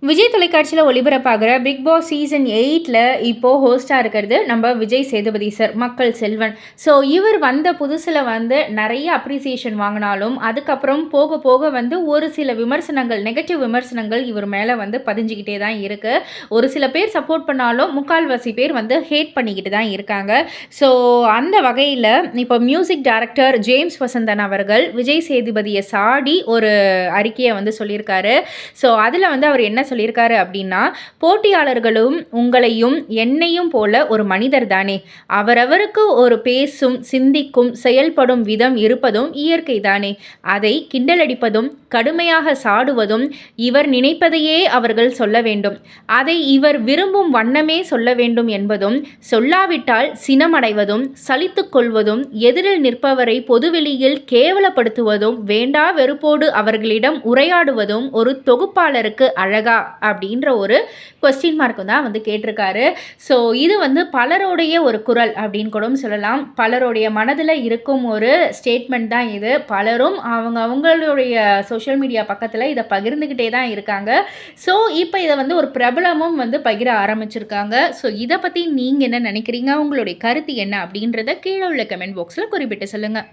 விஜய் தொலைக்காட்சியில் ஒளிபரப்பாகிற big Boss season 8ல் இப்போது ஹோஸ்ட்டாக இருக்கிறது நம்ம விஜய் சேதுபதி சார், மக்கள் செல்வன். ஸோ இவர் வந்த புதுசில் நிறைய அப்ரிசியேஷன் வாங்கினாலும் அதுக்கப்புறம் போக போக ஒரு சில விமர்சனங்கள், நெகட்டிவ் விமர்சனங்கள் இவர் மேலே பதிஞ்சிக்கிட்டே தான் இருக்குது. ஒரு சில பேர் சப்போர்ட் பண்ணாலும் முக்கால்வாசி பேர் ஹேட் பண்ணிக்கிட்டு தான் இருக்காங்க. ஸோ அந்த வகையில் இப்போ மியூசிக் டைரக்டர் ஜேம்ஸ் வசந்தன் அவர்கள் விஜய் சேதுபதியை சாடி ஒரு அறிக்கையை சொல்லியிருக்காரு. ஸோ அதில் அவர் என்ன சொல்லியிருக்காரு அப்படின்னா, போட்டியாளர்களும் உங்களையும் என்னையும் போல ஒரு மனிதர் தானே, அவரவருக்கு ஒரு பேசும், சிந்திக்கும், செயல்படும் விதம் இருப்பதும் இயற்கை தானே, அதை கிண்டலடிப்பதும் கடுமையாக சாடுவதும் இவர் நினைப்பதையே அவர்கள் சொல்ல வேண்டும், அதை இவர் விரும்பும் வண்ணமே சொல்ல வேண்டும் என்பதும், சொல்லாவிட்டால் சினமடைவதும் சலித்து கொள்வதும் எதிரில் நிற்பவரை பொதுவெளியில் கேவலப்படுத்துவதும் வேண்டா வெறுப்போடு அவர்களிடம் உரையாடுவதும் ஒரு தொகுப்பாளருக்கு அழகா அப்படின்ற ஒரு கொஸ்டின் மார்க்கு தான் கேட்டிருக்காரு. ஸோ இது பலருடைய ஒரு குரல் அப்படின்னு கூட சொல்லலாம். பலருடைய மனதில் இருக்கும் ஒரு ஸ்டேட்மெண்ட் தான் இது. பலரும் அவங்களுடைய சோஷியல் மீடியா பக்கத்தில் இதை பகிர்ந்துக்கிட்டே தான் இருக்காங்க. ஸோ இப்போ இதை ஒரு பிரபலமும் பகிர ஆரம்பிச்சிருக்காங்க. ஸோ இதை பற்றி நீங்கள் என்ன நினைக்கிறீங்க? உங்களுடைய கருத்து என்ன அப்படின்றத கீழே உள்ள கமெண்ட் பாக்ஸில் குறிப்பிட்டு சொல்லுங்கள்.